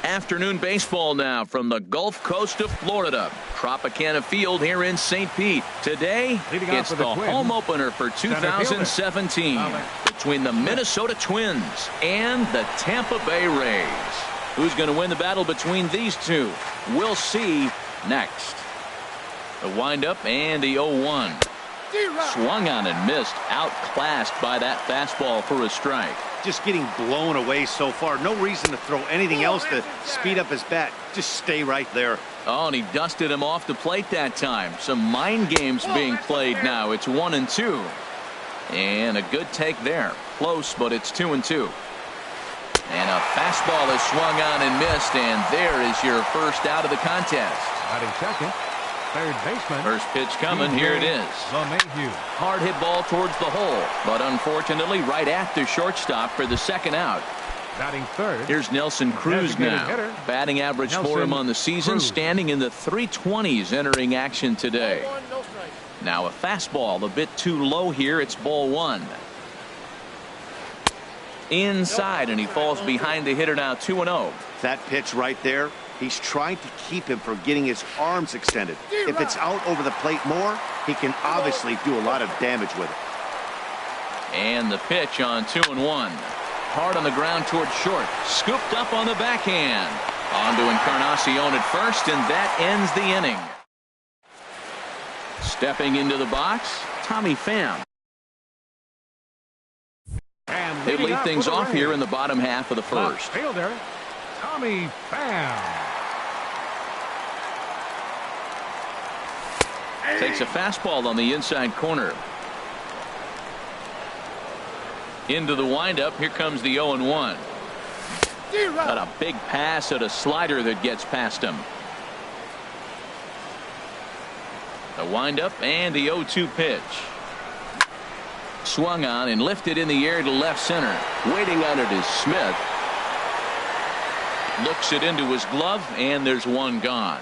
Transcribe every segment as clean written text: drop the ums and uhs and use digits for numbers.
Afternoon baseball now from the Gulf Coast of Florida. Tropicana Field here in St. Pete. Today, it's the home opener for 2017 between the Minnesota Twins and the Tampa Bay Rays. Who's going to win the battle between these two? We'll see next. The windup and the 0-1. Swung on and missed. Outclassed by that fastball for a strike. Just getting blown away so far. No reason to throw anything else to speed up his bat. Just stay right there. Oh, and he dusted him off the plate that time. Some mind games being played now. It's 1-2. And a good take there. Close, but it's 2-2. And a fastball is swung on and missed. And there is your first out of the contest. Batting second, third baseman. First pitch coming. Here it is. Hard hit ball towards the hole, but unfortunately right at the shortstop for the second out. Batting third. Here's Nelson Cruz now. Batting average for him on the season, standing in the 320s entering action today. Now a fastball a bit too low here. It's ball one. Inside, and he falls behind the hitter now. 2-0. That pitch right there, he's trying to keep him from getting his arms extended. If it's out over the plate more, he can obviously do a lot of damage with it. And the pitch on 2-1. Hard on the ground towards short. Scooped up on the backhand. On to Encarnacion at first, and that ends the inning. Stepping into the box, Tommy Pham. They lead things off here in the bottom half of the first. Fielder, Tommy Pham. Takes a fastball on the inside corner. Into the windup. Here comes the 0-1. Got a big pass at a slider that gets past him. The windup and the 0-2 pitch. Swung on and lifted in the air to left center. Waiting on it is Smith. Looks it into his glove, and there's one gone.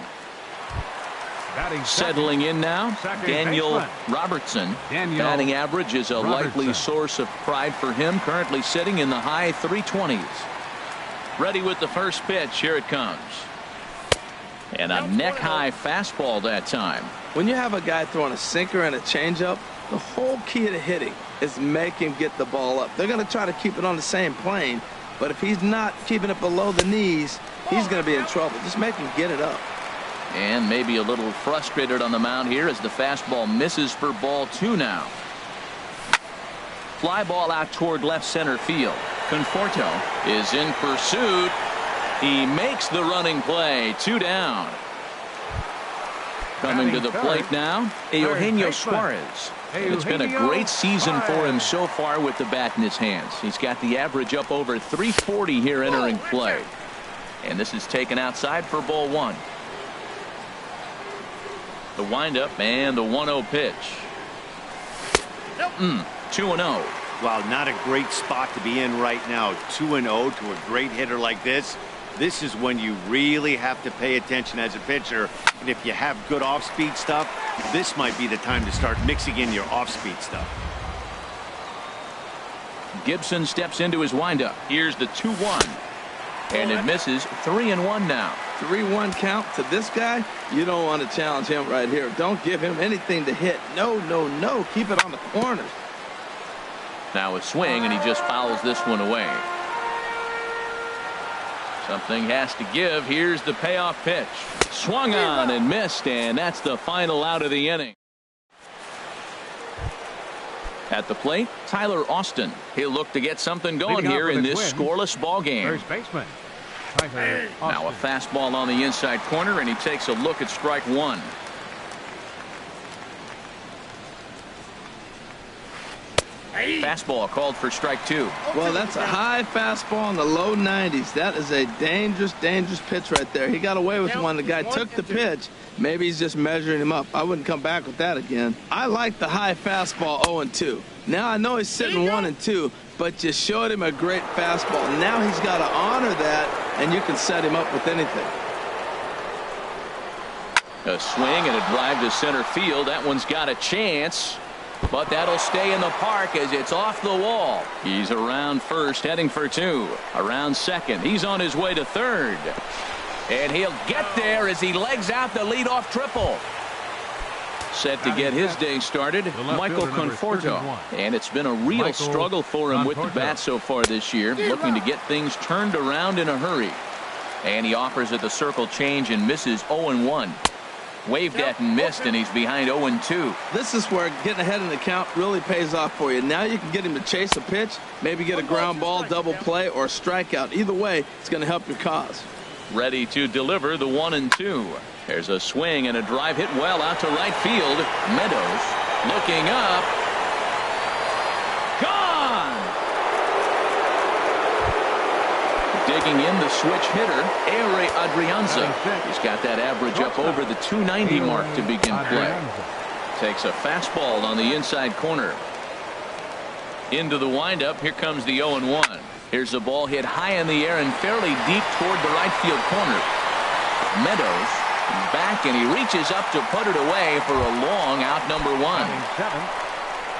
Settling in now, Daniel Robertson. Batting average is a likely source of pride for him. Currently sitting in the high 320s. Ready with the first pitch. Here it comes. And a neck-high fastball that time. When you have a guy throwing a sinker and a changeup, the whole key to hitting is make him get the ball up. They're going to try to keep it on the same plane, but if he's not keeping it below the knees, he's going to be in trouble. Just make him get it up. And maybe a little frustrated on the mound here as the fastball misses for ball two now. Fly ball out toward left center field. Conforto is in pursuit. He makes the running play. 2 down. Coming to the plate now, Eugenio Suarez. And it's been a great season for him so far with the bat in his hands. He's got the average up over 340 here entering play. And this is taken outside for ball one. The windup and the 1-0 pitch. 2-0. Wow, not a great spot to be in right now. 2-0 to a great hitter like this. This is when you really have to pay attention as a pitcher. And if you have good off-speed stuff, this might be the time to start mixing in your off-speed stuff. Gibson steps into his windup. Here's the 2-1. And it misses. 3-1 now. 3-1 count to this guy. You don't want to challenge him right here. Don't give him anything to hit. No, no, no. Keep it on the corners. Now a swing, and he just fouls this one away. Something has to give. Here's the payoff pitch. Swung on and missed, and that's the final out of the inning. At the plate, Tyler Austin. He'll look to get something going here in this scoreless ball game. First baseman. Now a fastball on the inside corner, and he takes a look at strike one. Fastball called for strike two. Well, that's a high fastball in the low 90s. That is a dangerous, dangerous pitch right there. He got away with one. The guy took the pitch. Maybe he's just measuring him up. I wouldn't come back with that again. I like the high fastball 0-2. Now I know he's sitting 1-2, but you showed him a great fastball. Now he's got to honor that, and you can set him up with anything. A swing and a drive to center field. That one's got a chance. But that'll stay in the park as it's off the wall. He's around first, heading for 2. Around second. He's on his way to third. And he'll get there as he legs out the leadoff triple. Set to get his day started, Michael Conforto. And it's been a real struggle for him with the bat so far this year, looking to get things turned around in a hurry. And he offers at the circle change and misses 0-1. Waved at and missed, and he's behind 0-2. This is where getting ahead in the count really pays off for you. Now you can get him to chase a pitch, maybe get a ground ball, double play, or a strikeout. Either way, it's going to help your cause. Ready to deliver the 1-2. There's a swing and a drive hit well out to right field. Meadows looking up. Gone! Digging in the switch hitter, Ehire Adrianza. He's got that average up over the 290 mark to begin play. Takes a fastball on the inside corner. Into the windup. Here comes the 0-1. Here's a ball hit high in the air and fairly deep toward the right field corner. Meadows back, and he reaches up to put it away for a long out, number 1.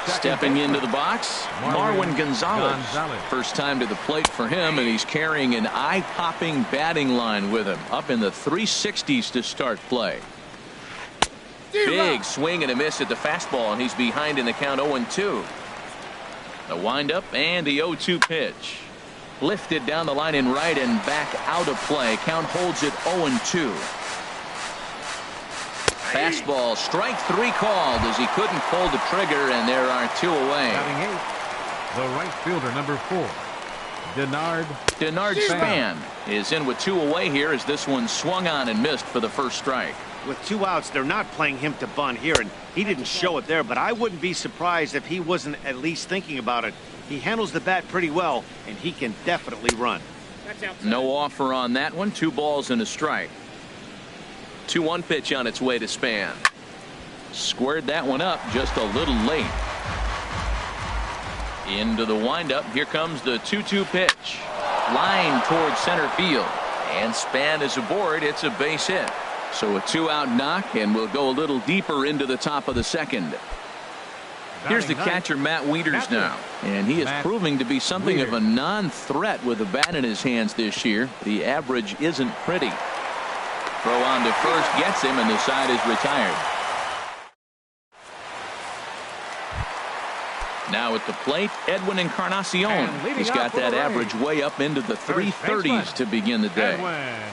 Stepping into the box, Marwin Gonzalez. First time to the plate for him, and he's carrying an eye-popping batting line with him, up in the 360s to start play. Big swing and a miss at the fastball, and he's behind in the count 0-2. The windup and the 0-2 pitch. Lifted down the line in right and back out of play. Count holds it 0-2. Fastball, strike 3 called as he couldn't pull the trigger, and there are 2 away. Batting 8, the right fielder, number 4, Denard Span is in with 2 away here as this one swung on and missed for the first strike. With 2 outs, they're not playing him to bunt here, and he didn't show it there, but I wouldn't be surprised if he wasn't at least thinking about it. He handles the bat pretty well, and he can definitely run. No offer on that one. 2 balls and a strike. 2-1 pitch on its way to Span. Squared that one up just a little late. Into the windup. Here comes the 2-2 pitch. Line towards center field. And Span is aboard. It's a base hit. So a 2-out knock, and we'll go a little deeper into the top of the second. Here's the catcher, Matt Wieters, now. And he is proving to be something of a non-threat with the bat in his hands this year. The average isn't pretty. Throw on to first gets him, and the side is retired. Now at the plate, Edwin Encarnacion. He's got that average way up into the 330s to begin the day.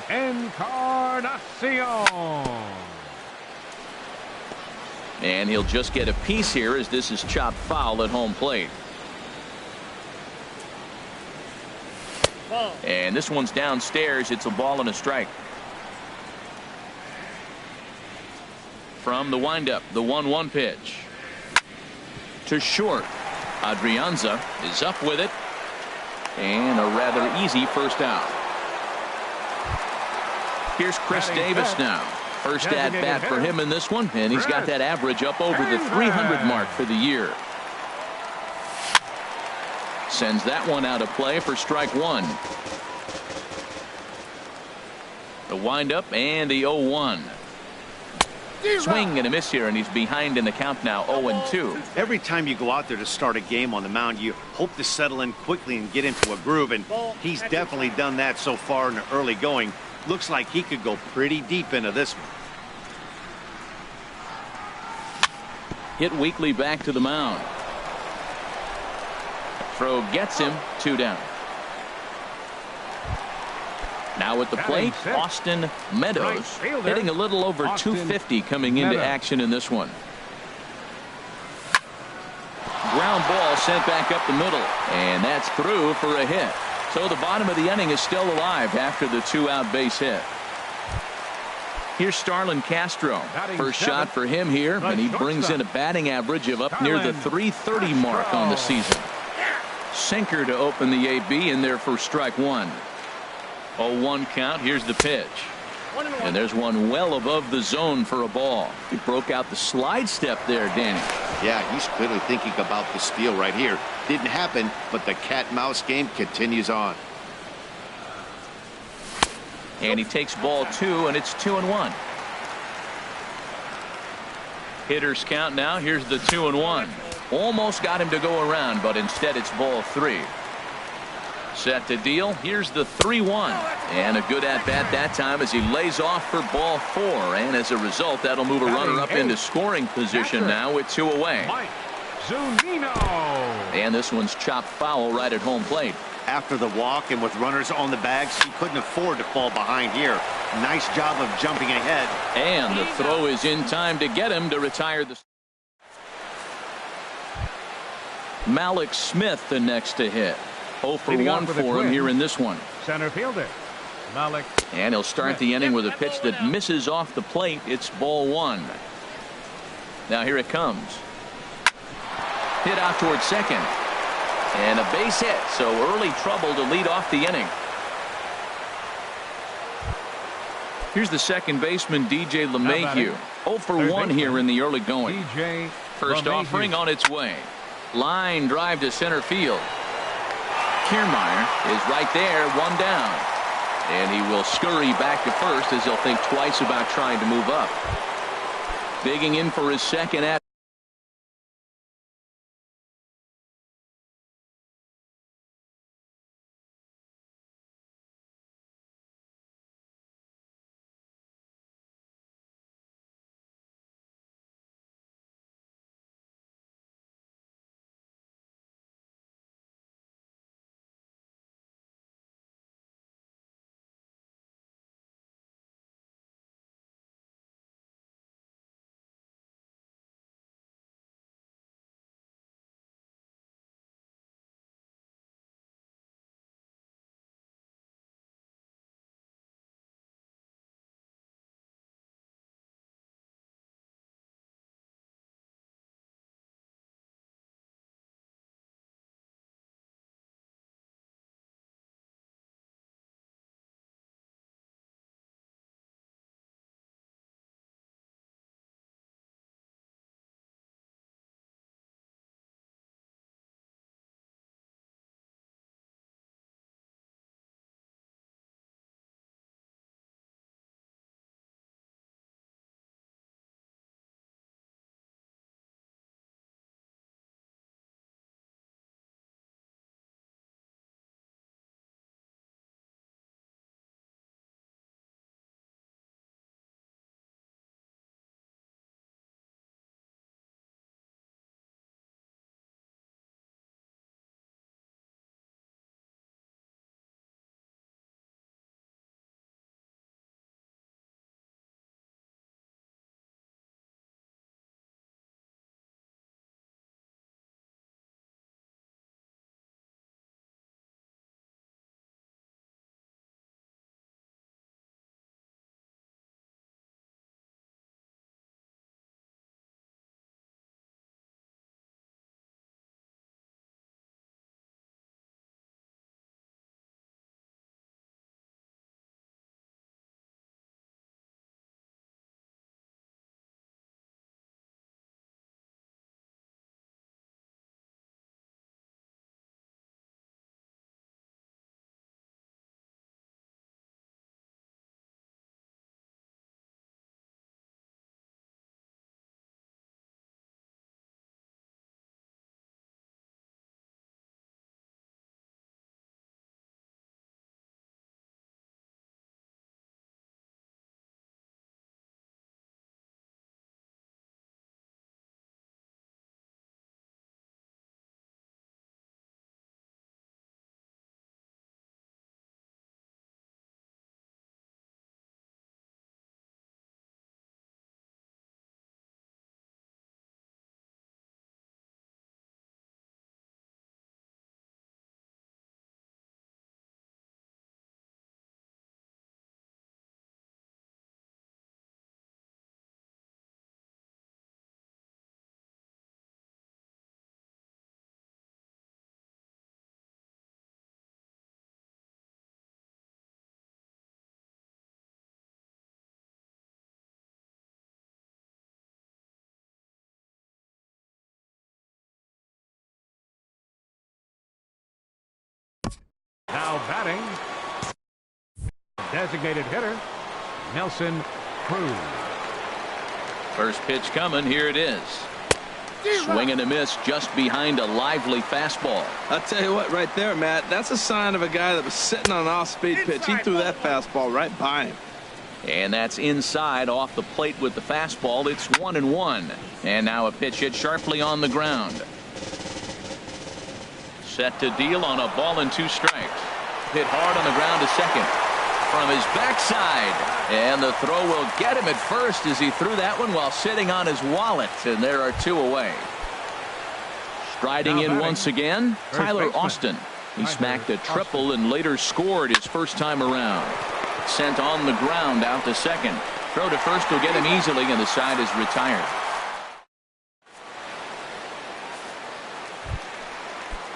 Edwin Encarnacion. And he'll just get a piece here as this is chopped foul at home plate. And this one's downstairs. It's a ball and a strike. From the windup, the 1-1 pitch. To short. Adrianza is up with it. And a rather easy first out. Here's Chris Davis now. First at bat for him in this one, and he's got that average up over the 300 mark for the year. Sends that one out of play for strike 1. The windup and the 0-1. Swing and a miss here, and he's behind in the count now, 0-2. Every time you go out there to start a game on the mound, you hope to settle in quickly and get into a groove, and he's definitely done that so far in the early going. Looks like he could go pretty deep into this one. Hit weakly back to the mound. Throw gets him, 2 down. Now at the plate, Austin Meadows, hitting a little over 250 coming into action in this one. Ground ball sent back up the middle, and that's through for a hit. So the bottom of the inning is still alive after the 2-out base hit. Here's Starlin Castro. First shot for him here, and he brings in a batting average of up near the 330 mark on the season. Sinker to open the AB in there for strike 1. 0-1 count. Here's the pitch. And there's one well above the zone for a ball. He broke out the slide step there, Danny. Yeah, he's clearly thinking about the steal right here. Didn't happen, but the cat-mouse game continues on. And he takes ball 2, and it's 2-1. Hitters count now. Here's the 2-1. Almost got him to go around, but instead it's ball 3. Set to deal. Here's the 3-1. And a good at-bat that time as he lays off for ball 4. And as a result, that'll move a runner up into scoring position now with 2 away. And this one's chopped foul right at home plate. After the walk and with runners on the bags, he couldn't afford to fall behind here. Nice job of jumping ahead. And the throw is in time to get him to retire the... Malik Smith the next to hit. 0 for 1 for him here in this one. Center fielder Malik. And he'll start the inning with a pitch that misses off the plate. It's ball 1. Now here it comes. Hit out towards second. And a base hit, so early trouble to lead off the inning. Here's the second baseman, DJ LeMahieu. 0 for 1 here in the early going. First offering on its way. Line drive to center field. Kiermaier is right there, 1 down. And he will scurry back to first as he'll think twice about trying to move up. Digging in for his second at. Now batting, designated hitter, Nelson Cruz. First pitch coming. Here it is. Swing and a miss just behind a lively fastball. I'll tell you what, right there, Matt, that's a sign of a guy that was sitting on an off-speed pitch. He threw that fastball right by him. And that's inside off the plate with the fastball. It's 1-1. And now a pitch hit sharply on the ground. Set to deal on a ball and 2 strikes. Hit hard on the ground to second. From his backside. And the throw will get him at first as he threw that one while sitting on his wallet. And there are 2 away. Striding in once again, Tyler Austin. He smacked a triple and later scored his first time around. Sent on the ground out to second. Throw to first will get him easily, and the side is retired.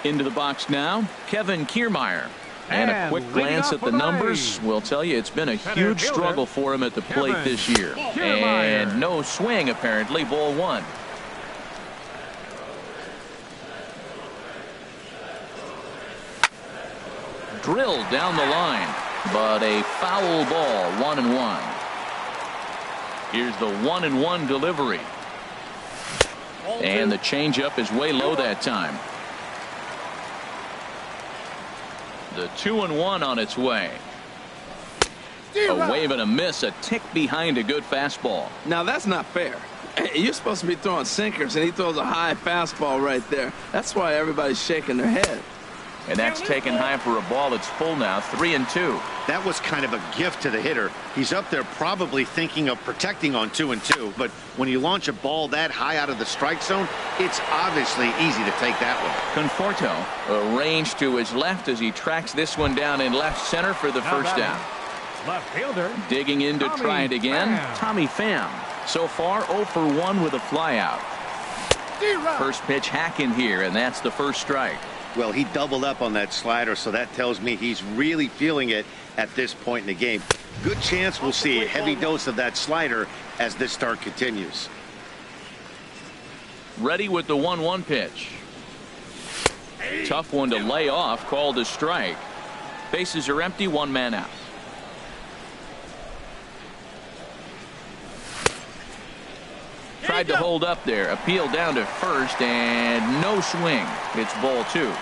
Into the box now, Kevin Kiermaier. And a quick glance at the numbers will tell you it's been a huge struggle for him at the plate this year. And no swing, apparently. Ball 1. Drilled down the line, but a foul ball. 1-1. Here's the 1-1 delivery. And the changeup is way low that time. The 2-1 on its way. A wave and a miss, a tick behind a good fastball. Now that's not fair. You're supposed to be throwing sinkers, and he throws a high fastball right there. That's why everybody's shaking their head. And that's taken high for a ball. It's full now, 3-2. That was kind of a gift to the hitter. He's up there probably thinking of protecting on 2-2, but when you launch a ball that high out of the strike zone, it's obviously easy to take that one. Conforto arranged to his left as he tracks this one down in left center for the first down. Left fielder. Digging in to try it again, Tommy Pham. So far 0 for 1 with a flyout. First pitch hack in here, and that's the first strike. Well, he doubled up on that slider, so that tells me he's really feeling it at this point in the game. Good chance we'll see a heavy dose of that slider as this start continues. Ready with the 1-1 pitch. Tough one to lay off, called a strike. Bases are empty, 1 man out. Tried to hold up there. Appeal down to first, and no swing. It's ball 2.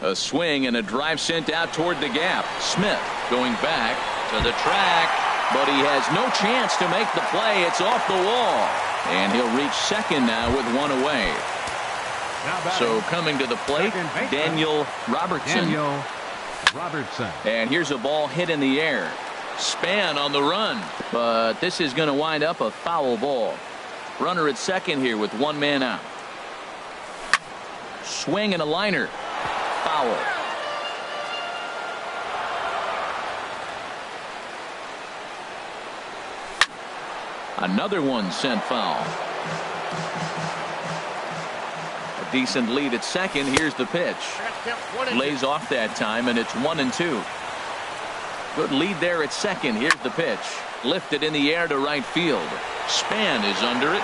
A swing and a drive sent out toward the gap. Smith going back to the track, but he has no chance to make the play. It's off the wall, and he'll reach second now with 1 away. So coming to the plate, Daniel Robertson. And here's a ball hit in the air. Span on the run, but this is going to wind up a foul ball. Runner at second here with 1 man out. Swing and a liner. Foul. Another one sent foul. A decent lead at second. Here's the pitch. Lays off that time, and it's 1-2. Good lead there at second. Here's the pitch. Lifted in the air to right field. Span is under it.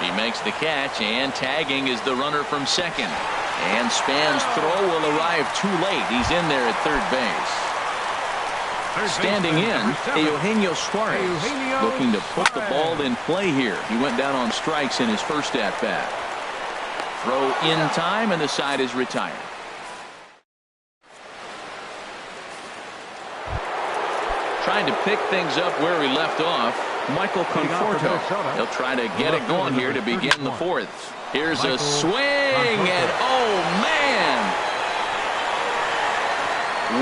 He makes the catch, and tagging is the runner from second. And Span's throw will arrive too late. He's in there at third base. Standing in, Eugenio Suarez, looking to put the ball in play here. He went down on strikes in his first at-bat. Throw in time, and the side is retired. Trying to pick things up where he left off, Michael Conforto. He'll try to get it going here to begin the 4th. Here's a swing, and oh man!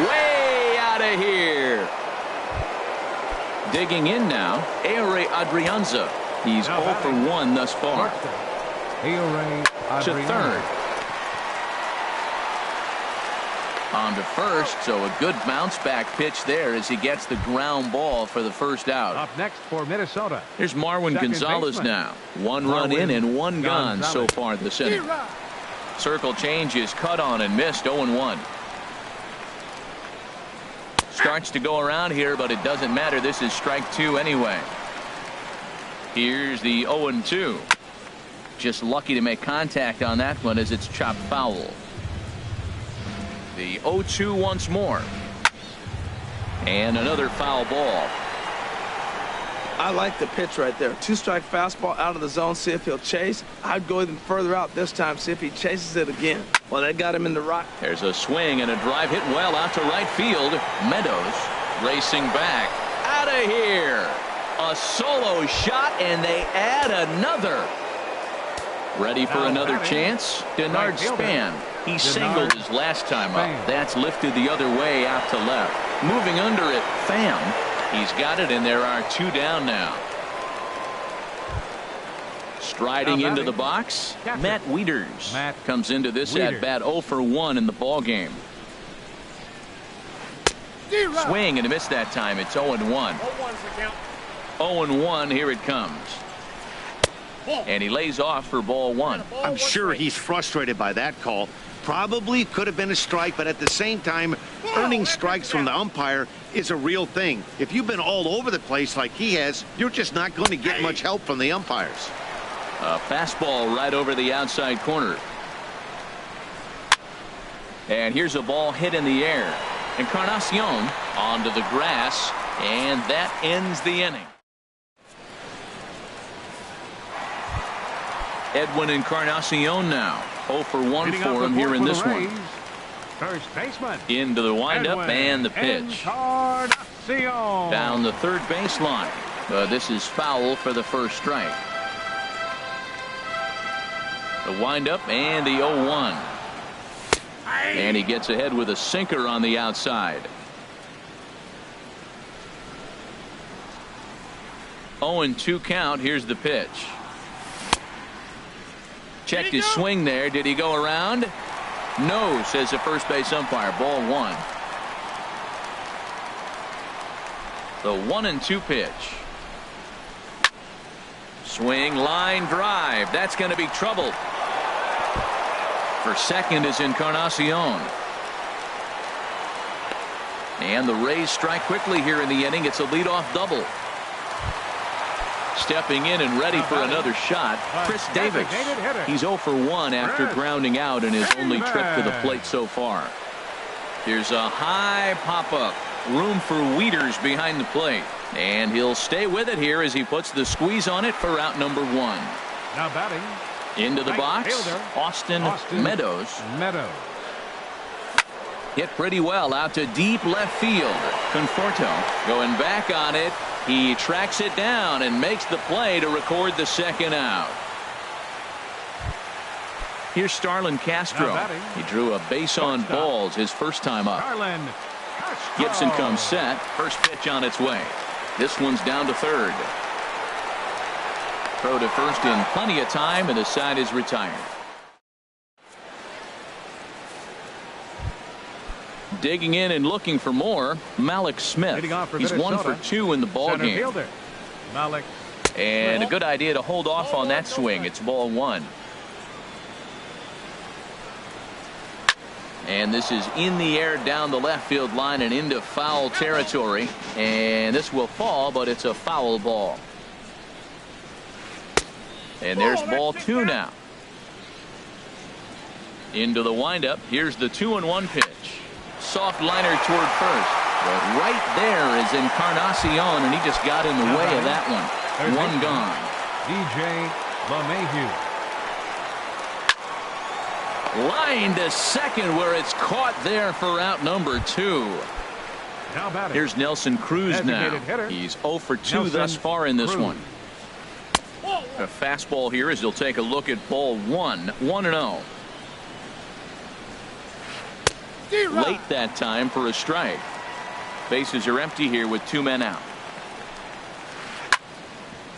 Way out of here. Digging in now, Ehire Adrianza. He's 0 for 1 thus far. To third. On to first, so a good bounce back pitch there as he gets the ground ball for the first out. Up next for Minnesota. Here's Marwin Gonzalez now. 1 run in and 1 gone so far this inning. Circle change is cut on and missed. 0-1. Starts to go around here, but it doesn't matter. This is strike 2 anyway. Here's the 0-2. Just lucky to make contact on that one as it's chopped foul. The 0-2 once more. And another foul ball. I like the pitch right there. 2-strike fastball out of the zone. See if he'll chase. I'd go even further out this time. See if he chases it again. Well, that got him in the right. There's a swing and a drive hit well out to right field. Meadows racing back. Out of here. A solo shot, and they add another. Ready for another chance? Denard Span. He singled his last time up. That's lifted the other way out to left. Moving under it, Pham. He's got it, and there are 2 down now. Striding into the box, Matt Wieters comes into this at bat 0 for 1 in the ball game. Swing and a miss that time. It's 0-1. 0-1. Here it comes. And he lays off for ball 1. I'm sure he's frustrated by that call. Probably could have been a strike, but at the same time, earning strikes from the umpire is a real thing. If you've been all over the place like he has, you're just not going to get much help from the umpires. A fastball right over the outside corner. And here's a ball hit in the air. Encarnacion onto the grass, and that ends the inning. Edwin Encarnacion now 0 for 1 for him here in this one. First baseman. Into the windup and the pitch. Down the third baseline. This is foul for the first strike. The windup and the 0-1. And he gets ahead with a sinker on the outside. 0-2 count. Here's the pitch. Checked his swing there. Did he go around? No, says the first base umpire. Ball 1. The 1-2 pitch. Swing, line drive. That's going to be trouble. For second is Encarnacion. And the Rays strike quickly here in the inning. It's a leadoff double. Stepping in and ready for another shot, Chris Davis. He's 0 for 1 after grounding out in his only trip to the plate so far. Here's a high pop-up. Room for Wieters behind the plate. And he'll stay with it here as he puts the squeeze on it for out number 1. Now batting. Into the box, Austin Meadows. Hit pretty well out to deep left field. Conforto going back on it. He tracks it down and makes the play to record the second out. Here's Starlin Castro. He drew a base on balls his first time up. Gibson comes set. First pitch on its way. This one's down to third. Throw to first in plenty of time, and the side is retired. Digging in and looking for more, Malik Smith. He's 1 for 2 in the ball game. And a good idea to hold off on that swing. It's ball 1. And this is in the air down the left field line and into foul territory. And this will fall, but it's a foul ball. And there's ball 2 now. Into the windup. Here's the 2-1 pitch. Soft liner toward first. But right there is Encarnacion, and he just got in the way of that one. One gone. DJ LeMahieu. Line to second where it's caught there for out number 2. Here's Nelson Cruz now. He's 0 for 2 thus far in this one. A fastball here as he'll take a look at ball 1. 1-0. Late that time for a strike. Bases are empty here with 2 men out.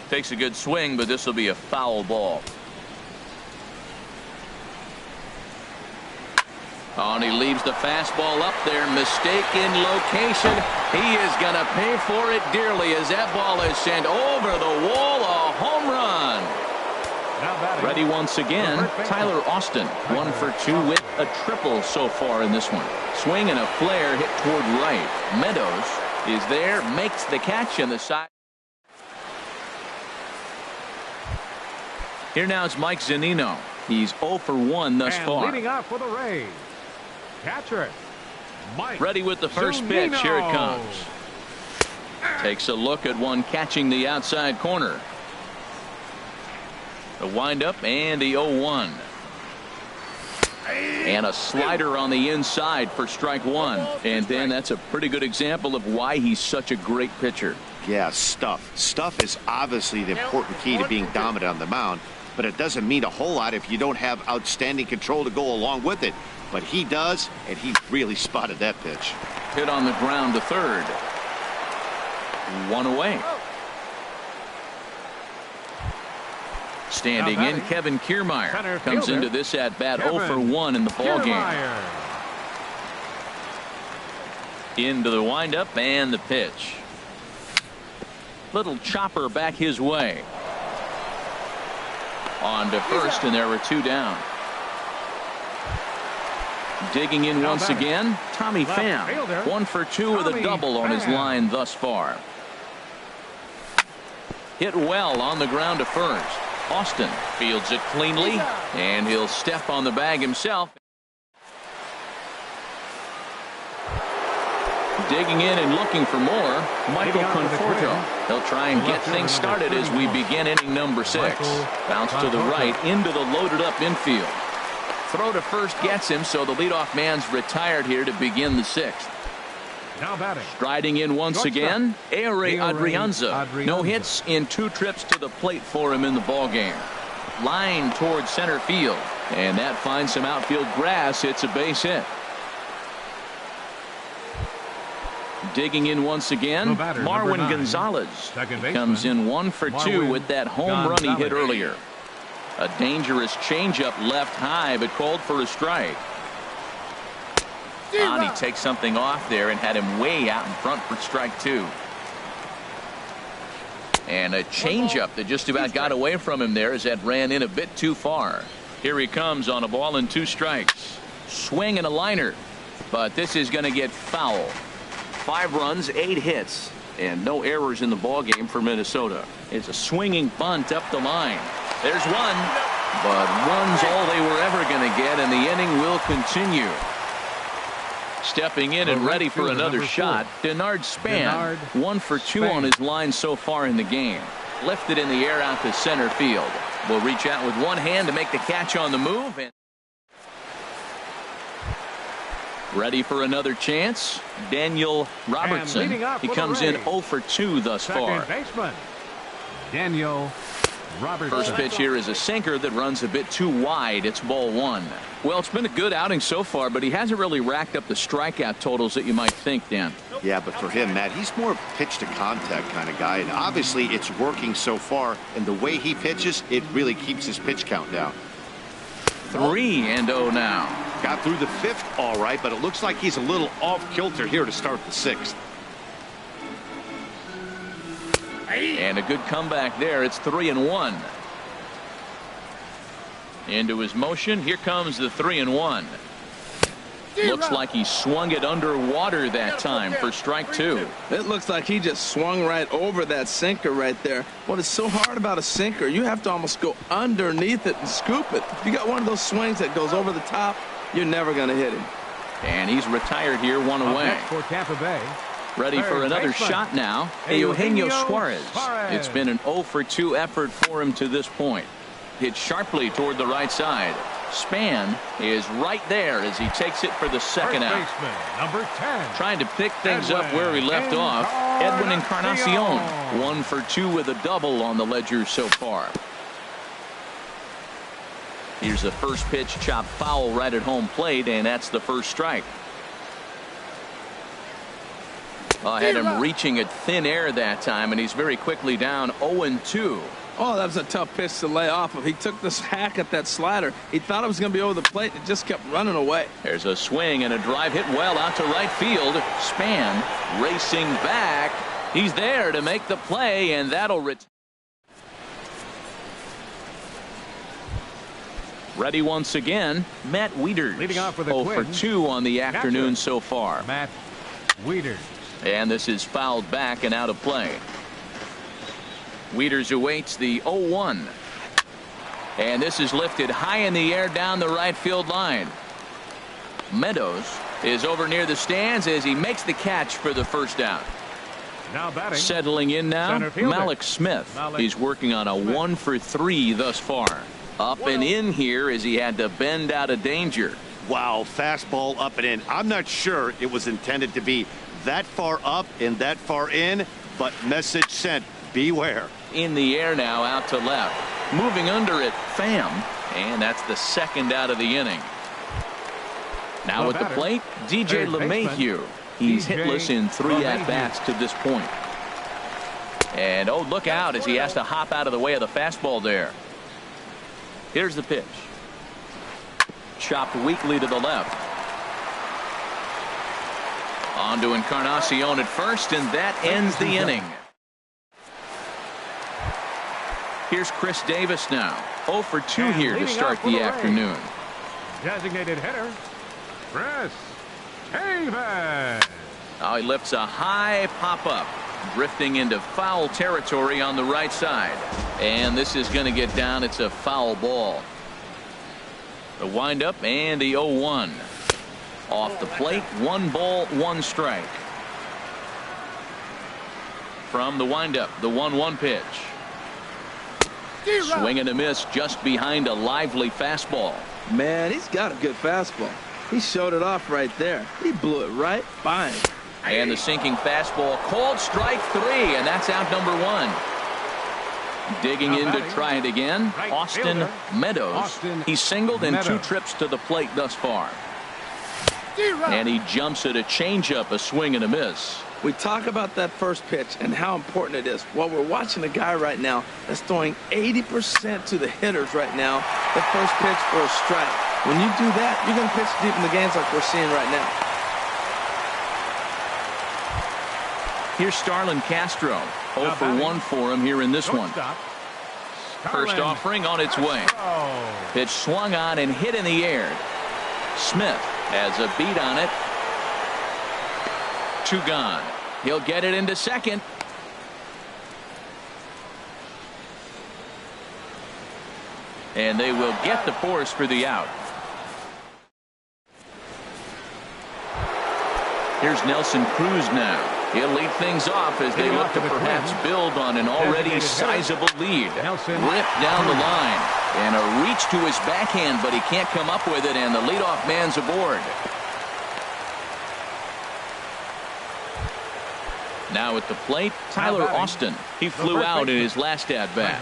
Takes a good swing, but this will be a foul ball. Oh, and he leaves the fastball up there. Mistaken location. He is going to pay for it dearly as that ball is sent over the wall. A home run. Ready once again, Tyler Austin. 1 for 2 with a triple so far in this one. Swing and a flare hit toward right. Meadows is there, makes the catch on the side. Here now is Mike Zunino. He's 0 for 1 thus far. Leading off for the Rays, catcher Ready with the first pitch. Here it comes. Takes a look at one catching the outside corner. The windup and the 0-1. And a slider on the inside for strike one. And then that's a pretty good example of why he's such a great pitcher. Yeah, stuff. Stuff is obviously the important key to being dominant on the mound, but it doesn't mean a whole lot if you don't have outstanding control to go along with it. But he does, and he really spotted that pitch. Hit on the ground to third. One away. Standing in, Kevin Kiermaier comes into this at bat 0 for 1 in the ball game. Into the windup and the pitch. Little chopper back his way. On to first, and there were 2 down. Digging in once again, Tommy Pham. 1 for 2 with a double on his line thus far. Hit well on the ground to first. Austin fields it cleanly, and he'll step on the bag himself. Digging in and looking for more, Michael Conforto. He'll try and get things started as we begin inning number 6. Bounce to the right into the loaded up infield. Throw to first gets him, so the leadoff man's retired here to begin the 6th. Now batting. Striding in once again, Ehire Adrianza. No hits in 2 trips to the plate for him in the ball game. Line towards center field, and that finds some outfield grass. It's a base hit. Digging in once again, Marwin Gonzalez comes in 1 for 2 with that home run he hit earlier. A dangerous changeup left high, but called for a strike. And he takes something off there and had him way out in front for strike 2. And a changeup that just about got away from him there as that ran in a bit too far. Here he comes on a ball and 2 strikes. Swing and a liner, but this is going to get foul. 5 runs, 8 hits, and no errors in the ball game for Minnesota. It's a swinging bunt up the line. There's one, but one's all they were ever going to get, and the inning will continue. Stepping in and ready for another shot, Denard Span. 1 for 2 on his line so far in the game. Lifted in the air out to center field. Will reach out with one hand to make the catch on the move. And ready for another chance, Daniel Robertson. He comes in 0 for 2 thus far. Second baseman, Daniel Robertson. First pitch here is a sinker that runs a bit too wide. It's ball 1. Well, it's been a good outing so far, but he hasn't really racked up the strikeout totals that you might think, Dan. Yeah, but for him, Matt, he's more pitch to contact kind of guy, and obviously it's working so far, and the way he pitches, it really keeps his pitch count down. 3-0 now. Got through the 5th all right, but it looks like he's a little off kilter here to start the 6th. And a good comeback there. It's 3-1. Into his motion. Here comes the 3-1. Looks like he swung it underwater that time for strike 2. It looks like he just swung right over that sinker right there. What is so hard about a sinker, you have to almost go underneath it and scoop it. If you got one of those swings that goes over the top, you're never going to hit him. And he's retired here, 1 away. For Tampa Bay. Ready for another shot now, Eugenio Suarez. It's been an 0 for 2 effort for him to this point. Hit sharply toward the right side. Span is right there as he takes it for the second out. Number 10. Trying to pick things up where he left off. Edwin Encarnacion. 1 for 2 with a double on the ledger so far. Here's the first pitch, chopped foul right at home plate, and that's the first strike. Had him reaching at thin air that time, and he's very quickly down 0-2. Oh, that was a tough pitch to lay off of. He took this hack at that slider. He thought it was going to be over the plate. It just kept running away. There's a swing and a drive hit well out to right field. Span racing back. He's there to make the play, and that'll return. Ready once again, Matt Wieters. Leading off for the 0 for 2 on the afternoon so far. Matt Wieters. And this is fouled back and out of play. Wieters awaits the 0-1. And this is lifted high in the air down the right field line. Meadows is over near the stands as he makes the catch for the first down. Now batting. Settling in now, Malik Smith. He's working on a 1 for 3 thus far. Up and in here as he had to bend out of danger. Wow, fastball up and in. I'm not sure it was intended to be that far up and that far in, but message sent, beware. In the air now, out to left. Moving under it, Pham. And that's the second out of the inning. Now at the plate, DJ LeMahieu. He's hitless in 3 at-bats to this point. And, oh, look out as he has to hop out of the way of the fastball there. Here's the pitch. Chopped weakly to the left. On to Encarnacion at first, and that ends the inning. Here's Chris Davis now. 0 for 2 here to start the afternoon. Designated hitter, Chris Davis. Oh, he lifts a high pop-up, drifting into foul territory on the right side. And this is going to get down. It's a foul ball. The windup and the 0-1. Off the plate, 1 ball, 1 strike. From the windup, the 1-1 pitch. Swing and a miss just behind a lively fastball. Man, he's got a good fastball. He showed it off right there. He blew it right by him. And the sinking fastball called strike 3, and that's out number 1. Digging in to try it again, Austin Meadows. He's singled in 2 trips to the plate thus far. And he jumps at a changeup, a swing and a miss. We talk about that first pitch and how important it is. Well, we're watching a guy right now that's throwing 80% to the hitters right now. The first pitch for a strike. When you do that, you're going to pitch deep in the games like we're seeing right now. Here's Starlin Castro. 0 for 1 for him here in this one. First offering on its way. Pitch swung on and hit in the air. Smith has a beat on it. 2 gone. He'll get it into second. And they will get the force for the out. Here's Nelson Cruz now. He'll lead things off as they look to perhaps build on an already sizable lead. Ripped down the line. And a reach to his backhand, but he can't come up with it, and the leadoff man's aboard. Now at the plate, Tyler Austin. He flew out in his last at-bat.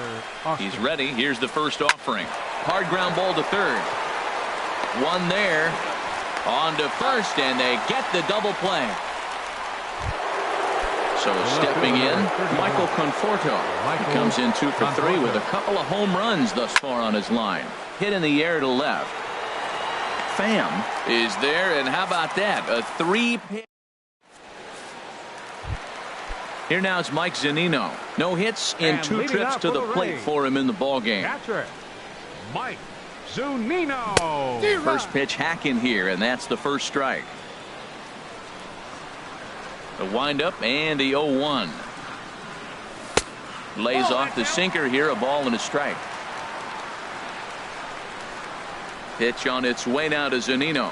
He's ready. Here's the first offering. Hard ground ball to third. 1 there. On to first, and they get the double play. So stepping in, Michael Conforto. He comes in 2 for 3 with a couple of home runs thus far on his line. Hit in the air to left. Pham is there, and how about that? A 3-pitch. Here now is Mike Zunino. No hits in 2 trips to the plate for him in the ballgame. Catcher, Mike Zunino. First pitch hack in here, and that's the first strike. The windup and the 0-1. Lays off the sinker here, a ball and a strike. Pitch on its way now to Zunino.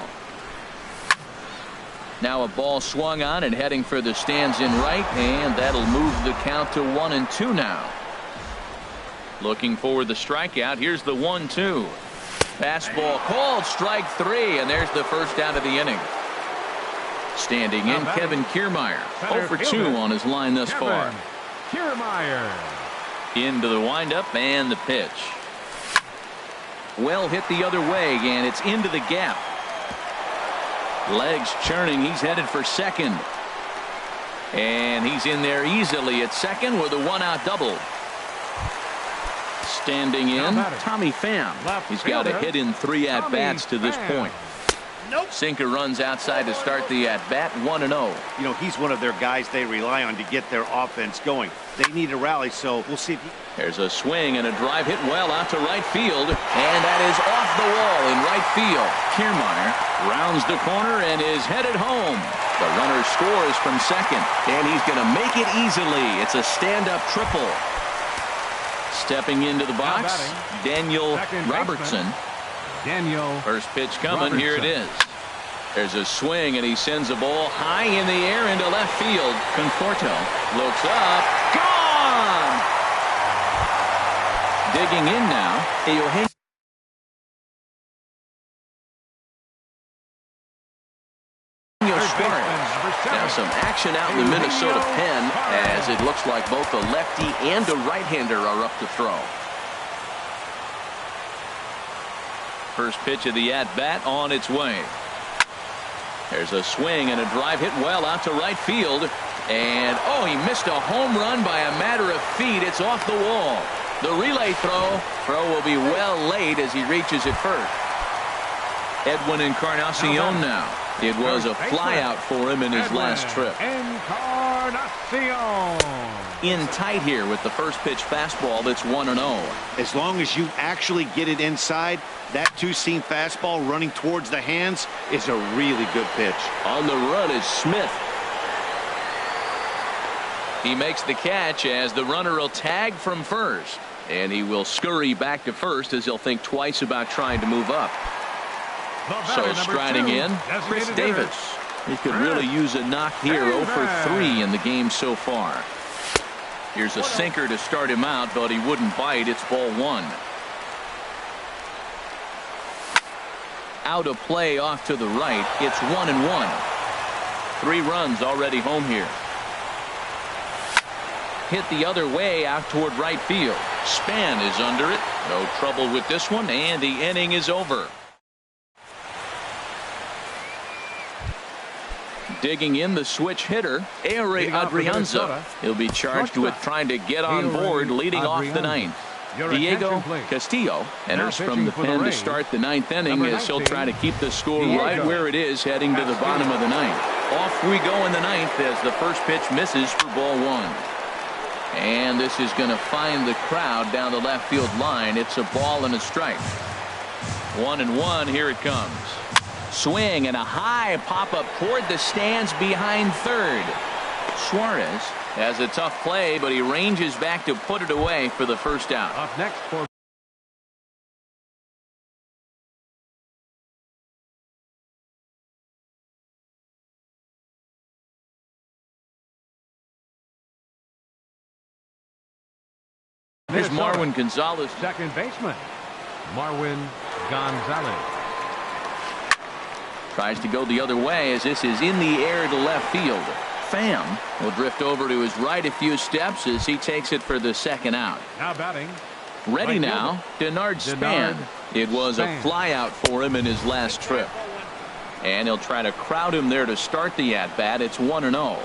Now a ball swung on and heading for the stands in right, and that'll move the count to 1-2 now. Looking for the strikeout. Here's the 1-2. Fastball called strike 3, and there's the first out of the inning. Standing in, Kevin Kiermaier. 0 for 2 on his line thus far. Kiermaier. Into the windup and the pitch. Well hit the other way, and it's into the gap. Legs churning. He's headed for second. And he's in there easily at second with a 1-out double. Standing in, Tommy Pham. He's got a hit in 3 at-bats to this point. Sinker runs outside to start the at-bat, 1-0. You know, he's one of their guys they rely on to get their offense going. They need a rally, so we'll see if he... There's a swing and a drive hit well out to right field, and that is off the wall in right field. Kiermaier rounds the corner and is headed home. The runner scores from second, and he's going to make it easily. It's a stand-up triple. Stepping into the box, Daniel Robertson. Daniel First pitch coming. Robertson. Here it is. There's a swing, and he sends the ball high in the air into left field. Conforto looks up. Gone! Digging in now, Eugenio. Now some action out in the Minnesota pen, as it looks like both a lefty and a right-hander are up to throw. First pitch of the at-bat on its way. There's a swing and a drive hit well out to right field. And, oh, he missed a home run by a matter of feet. It's off the wall. The relay throw will be well late as he reaches it first. Edwin Encarnacion now. It was a flyout for him in his last trip. In tight here with the first pitch fastball that's 1-0. As long as you actually get it inside, that two-seam fastball running towards the hands is a really good pitch. On the run is Smith. He makes the catch as the runner will tag from first. And he will scurry back to first as he'll think twice about trying to move up. So striding in, Chris Davis. He could really use a knock here. 0 for 3 in the game so far. Here's a sinker to start him out, but he wouldn't bite. It's ball 1. Out of play off to the right. It's 1-1. 3 runs already home here. Hit the other way out toward right field. Span is under it. No trouble with this one, and the inning is over. Digging in the switch hitter, Eury Adrianza. He'll be charged with trying to get on board leading off the 9th. Diego Castillo enters from the pen to start the 9th inning as he'll try to keep the score right where it is heading to the bottom of the 9th. Off we go in the 9th as the first pitch misses for ball 1. And this is going to find the crowd down the left field line. It's a ball and a strike. 1-1. Here it comes. Swing and a high pop-up toward the stands behind third. Suarez has a tough play, but he ranges back to put it away for the first out. Up next for Here's Marwin Gonzalez. second baseman, Marwin Gonzalez. Tries to go the other way as this is in the air to left field. Pham will drift over to his right a few steps as he takes it for the second out. Now batting. Ready now, Denard Span. It was a flyout for him in his last trip. And he'll try to crowd him there to start the at-bat. It's 1-0.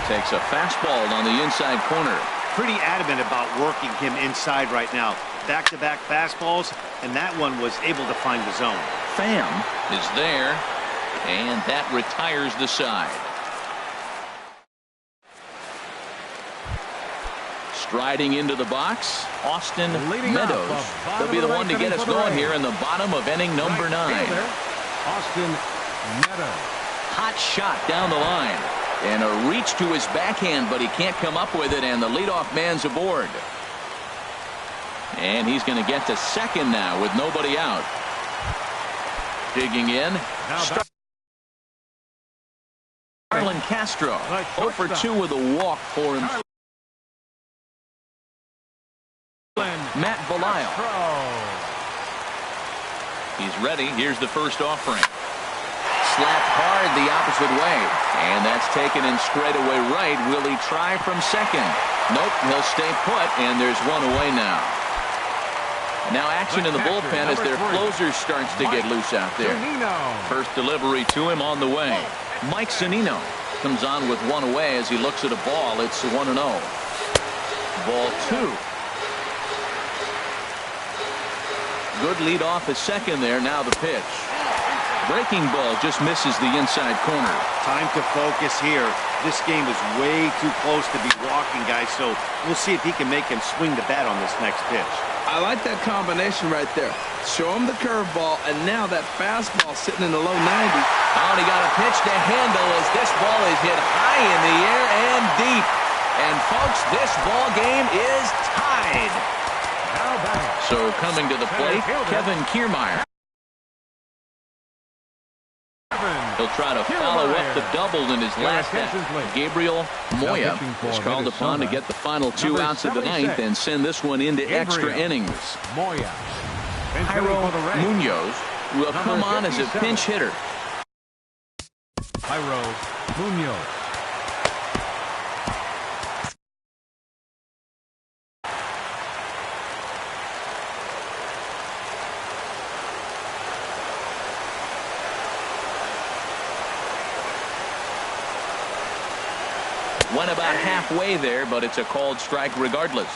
Takes a fastball on the inside corner. Pretty adamant about working him inside right now. Back-to-back fastballs, and that one was able to find the zone. Pham is there, and that retires the side. Striding into the box, Austin Meadows. He'll be the one to get us going here in the bottom of inning number 9. Austin Meadows. Hot shot down the line. And a reach to his backhand, but he can't come up with it, and the leadoff man's aboard. And he's going to get to second now with nobody out. Digging in. Starlin Castro. 0 for 2 with a walk for him. Matt Belisle. He's ready. Here's the first offering. Slapped hard the opposite way. And that's taken in straightaway right. Will he try from second? Nope, he'll stay put, and there's one away now. Now action in the bullpen as their closer starts to get loose out there. First delivery to him on the way. Mike Zunino comes on with one away as he looks at a ball. It's 1-0. Ball 2. Good lead off at second there. Now the pitch. Breaking ball just misses the inside corner. Time to focus here. This game is way too close to be walking, guys, so we'll see if he can make him swing the bat on this next pitch. I like that combination right there. Show him the curveball, and now that fastball sitting in the low 90s. Oh, and he got a pitch to handle as this ball is hit high in the air and deep. And, folks, this ball game is tied. So coming to the plate, Kevin Kiermaier. He'll try to follow up the double in his last at. Gabriel Moya is called upon to get the final 2 outs of the ninth and send this one into extra innings. Jairo Munoz will come on as a pinch hitter. Jairo Munoz. Went about halfway there, but it's a called strike regardless.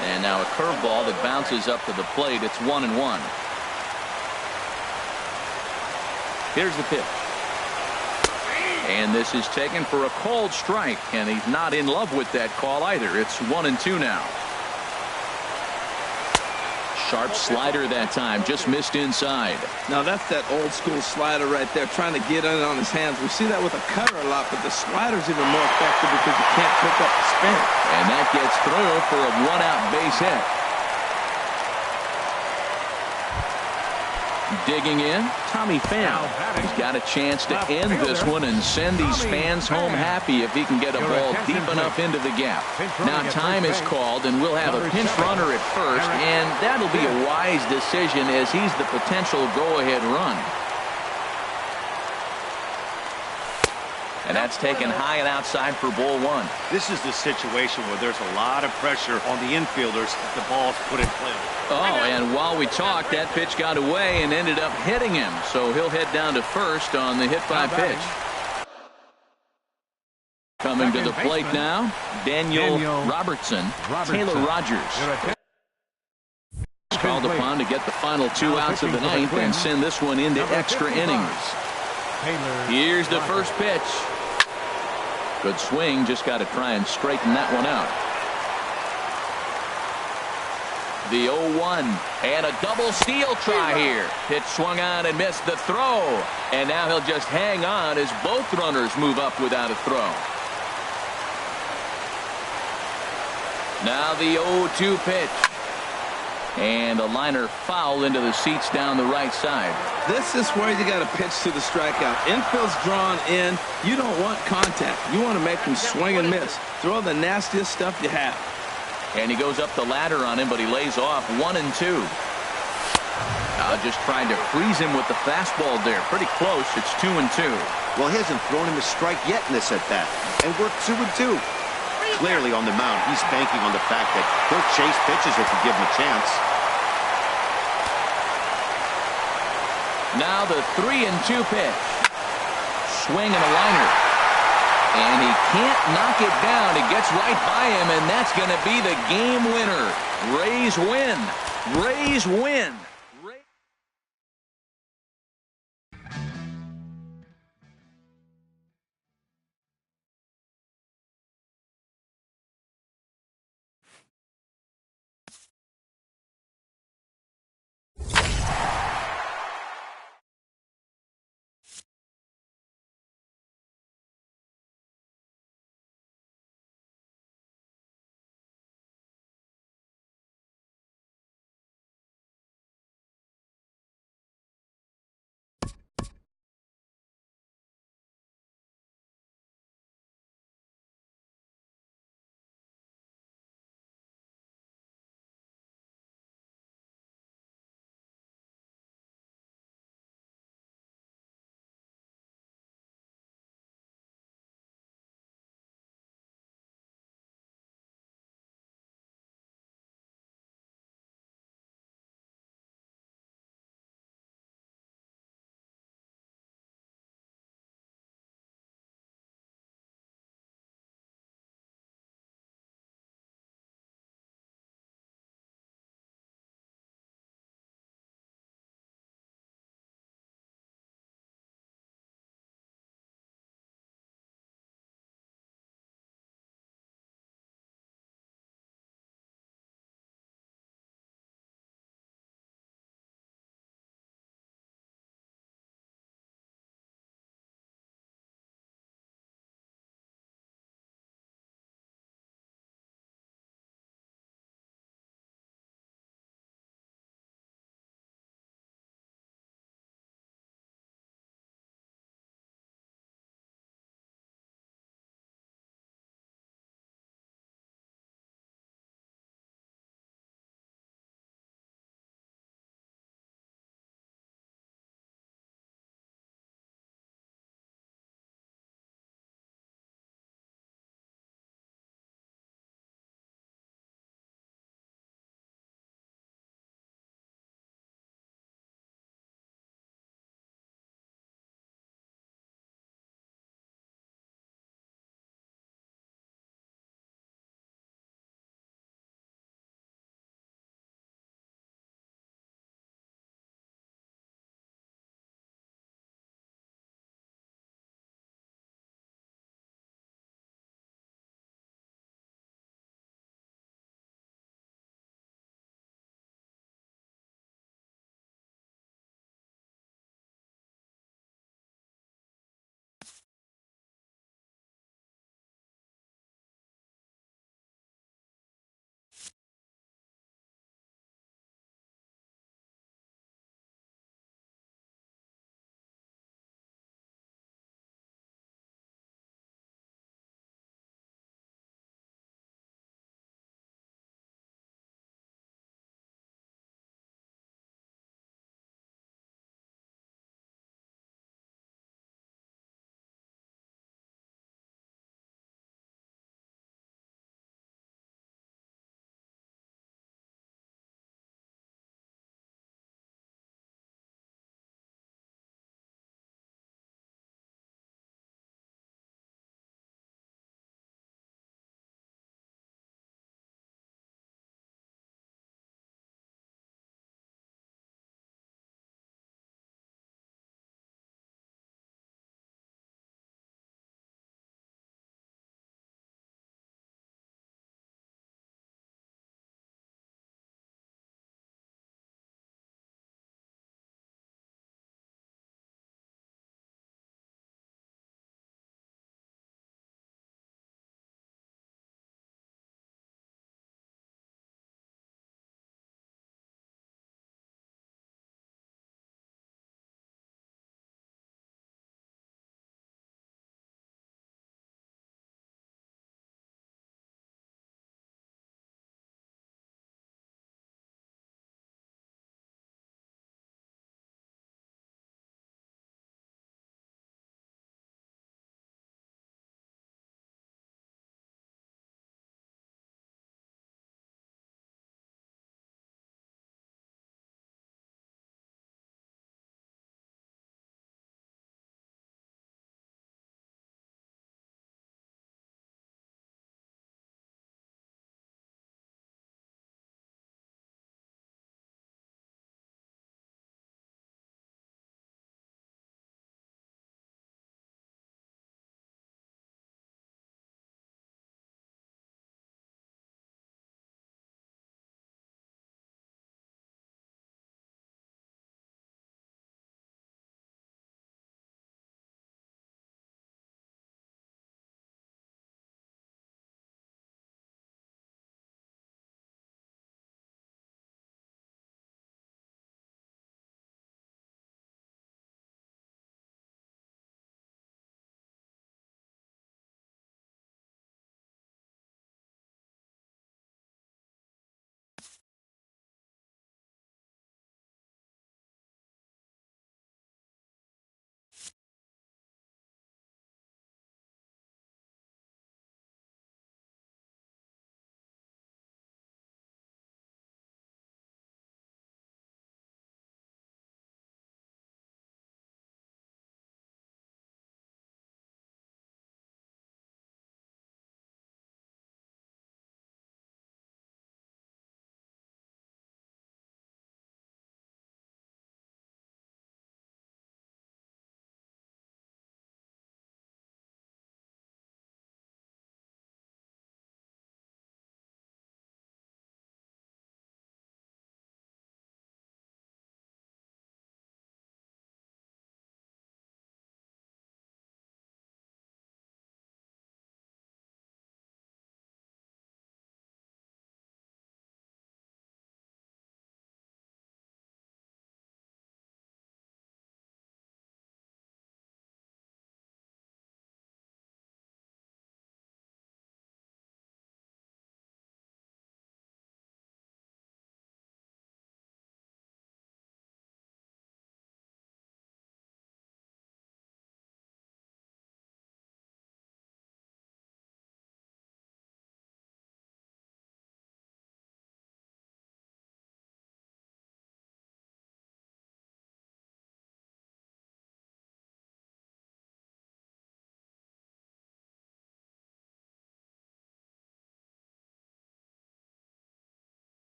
And now a curveball that bounces up to the plate. It's 1-1. Here's the pitch. And this is taken for a called strike, and he's not in love with that call either. It's 1-2 now. Sharp slider that time, just missed inside. Now that's that old school slider right there, trying to get in on his hands. We see that with a cutter a lot, but the slider's even more effective because you can't pick up the spin. And that gets through for a 1-out base hit. Digging in, Tommy Pham. He's got a chance to end this one and send these fans home happy if he can get a ball deep enough into the gap. Now time is called, and we'll have a pinch runner at first, and that'll be a wise decision as he's the potential go-ahead run. And that's taken high and outside for ball one. This is the situation where there's a lot of pressure on the infielders if the ball's put in play. Oh, and while we talked, that pitch got away and ended up hitting him. So he'll head down to first on the hit by pitch. Coming to the plate now, Daniel Robertson. Taylor Rogers called upon to get the final 2 outs of the ninth and send this one into extra innings. Here's the first pitch. Good swing, just got to try and straighten that one out. The 0-1 and a double steal try here. Pitch swung on and missed the throw. And now he'll just hang on as both runners move up without a throw. Now the 0-2 pitch. And a liner foul into the seats down the right side. This is where you got to pitch to the strikeout. Infield's drawn in. You don't want contact. You want to make them swing and miss. Throw the nastiest stuff you have. And he goes up the ladder on him, but he lays off 1-2. Just trying to freeze him with the fastball there. Pretty close. It's 2-2. Well, he hasn't thrown him a strike yet in this at-bat. And we're 2-2. Clearly on the mound, he's banking on the fact that he'll chase pitches if you give him a chance. Now the 3-2 pitch. Swing and a liner. And he can't knock it down. It gets right by him, and that's going to be the game winner. Rays win. Rays win.